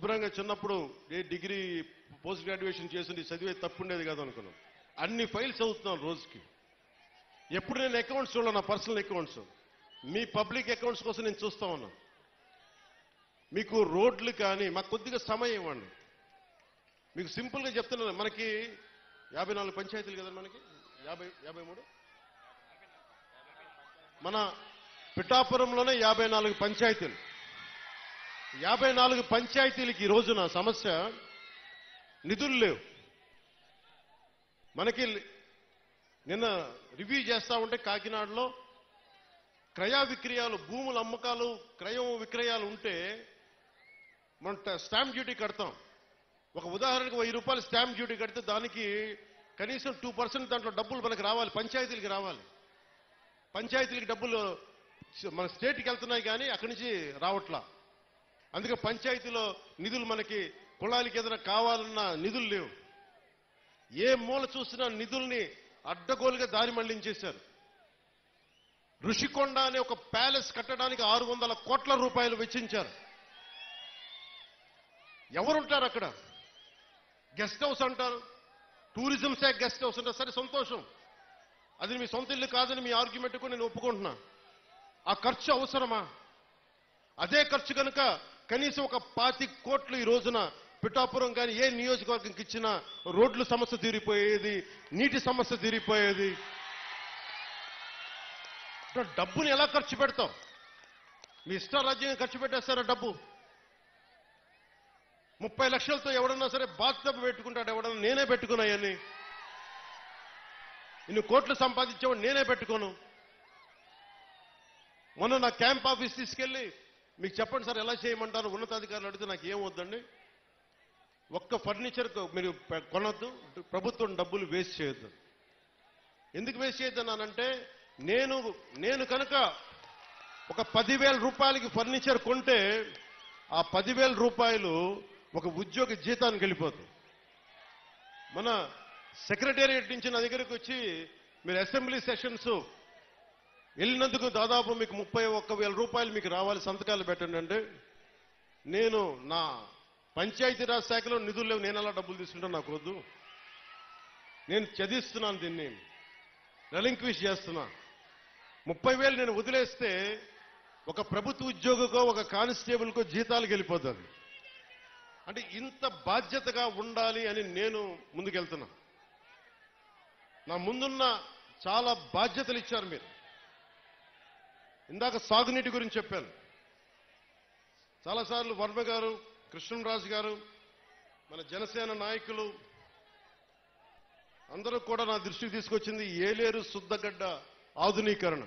శుభ్రంగా చిన్నప్పుడు ఏ degree post graduation చేసి చదివే తప్పు ఉండేది కాదు అనుకున్నాం. అన్ని ఫైల్స్ చదువుతున్నాను రోజుకి. ఎప్పుడు నేను అకౌంట్స్ చూడాలి, నా పర్సనల్ అకౌంట్స్, మీ పబ్లిక్ అకౌంట్స్ కోసం నేను చూస్తా ఉన్నా. మీకు రోడ్లు కానీ మాకు కొద్దిగా సమయం ఇవ్వండి. మీకు సింపుల్గా చెప్తున్నాను, మనకి 54 పంచాయతీలు కదా, మనకి 53 మన పిఠాపురంలోనే 54 పంచాయతీలు. 54 పంచాయతీలకి ఈ రోజున సమస్య నిధులు లేవు. మనకి నిన్న రివ్యూ చేస్తా ఉంటే కాకినాడలో క్రయ విక్రయాలు, భూముల అమ్మకాలు, క్రయం విక్రయాలు ఉంటే మనం స్టాంప్ డ్యూటీ కడతాం. ఒక ఉదాహరణకు 1000 రూపాయలు స్టాంప్ డ్యూటీ కడితే దానికి కనీసం 2% దాంట్లో డబ్బులు మనకు రావాలి, పంచాయతీలకి రావాలి. పంచాయతీలకి డబ్బులు మన స్టేట్కి వెళ్తున్నాయి కానీ అక్కడి నుంచి రావట్లా. అందుకే పంచాయతీలో నిధులు మనకి కుళాయిలకి ఏదైనా కావాలన్నా నిధులు లేవు. ఏ మూల చూసినా నిధుల్ని అడ్డగోలుగా దారి మళ్లించేశారు. ఋషికొండ అనే ఒక ప్యాలెస్ కట్టడానికి 600 కోట్ల రూపాయలు వెచ్చించారు. ఎవరుంటారు అక్కడ? గెస్ట్ హౌస్ అంటారు, టూరిజం శాఖ గెస్ట్ హౌస్ అంటారు. సరే, సంతోషం, అది మీ సొంత ఇల్లు కాదని మీ ఆర్గ్యుమెంట్ కూడా నేను ఒప్పుకుంటున్నా. ఆ ఖర్చు అవసరమా? అదే ఖర్చు కనుక కనీసం ఒక 25 కోట్లు ఈ రోజున పిఠాపురం కానీ ఏ నియోజకవర్గంకి ఇచ్చినా రోడ్ల సమస్య తీరిపోయేది, నీటి సమస్య తీరిపోయేది. డబ్బుని ఎలా ఖర్చు పెడతాం? మీ ఇష్టారాజ్యంగా ఖర్చు పెట్టేస్తారా డబ్బు? 30 లక్షలతో ఎవడన్నా సరే బాత్ టబ్ పెట్టుకుంటాడు ఎవడన్నా. నేనే పెట్టుకున్నాయని. ఇన్ని కోట్లు సంపాదించేవాడు నేనే పెట్టుకోను. మొన్న నా క్యాంప్ ఆఫీస్ తీసుకెళ్లి మీకు చెప్పండి సార్ ఎలా చేయమంటారు ఉన్నతాధికారులు అడిగితే నాకు ఏం వద్దండి, ఒక్క ఫర్నిచర్ మీరు కొనొద్దు, ప్రభుత్వం డబ్బులు వేస్ట్ చేయొద్దు. ఎందుకు వేస్ట్ చేయొద్దన్నానంటే నేను కనుక ఒక 10,000 రూపాయలకి ఫర్నిచర్ కొంటే ఆ 10,000 రూపాయలు ఒక ఉద్యోగి జీతానికి వెళ్ళిపోతుంది. మన సెక్రటేరియట్ నుంచి నా దగ్గరకు వచ్చి మీరు అసెంబ్లీ సెషన్స్ వెళ్ళినందుకు దాదాపు మీకు 31,000 రూపాయలు మీకు రావాలి, సంతకాలు పెట్టండి అంటే, నేను నా పంచాయతీరాజ్ శాఖలో నిధులు లేవు, నేను అలా డబ్బులు తీసుకుంటాను, నాకు వద్దు. నేను చదివిస్తున్నాను, దీన్ని రెలింక్విష్ చేస్తున్నా. 30,000 నేను వదిలేస్తే ఒక ప్రభుత్వ ఉద్యోగికో ఒక కానిస్టేబుల్కో జీతాలకు వెళ్ళిపోతుంది. అంటే ఇంత బాధ్యతగా ఉండాలి అని నేను ముందుకెళ్తున్నా. నా ముందున్న చాలా బాధ్యతలు ఇచ్చారు మీరు. ఇందాక సాగునీటి గురించి చెప్పాను. చాలాసార్లు వర్మ గారు, కృష్ణరాజు గారు, మన జనసేన నాయకులు అందరూ కూడా నా దృష్టికి తీసుకొచ్చింది ఏలేరు శుద్ధగడ్డ ఆధునీకరణ.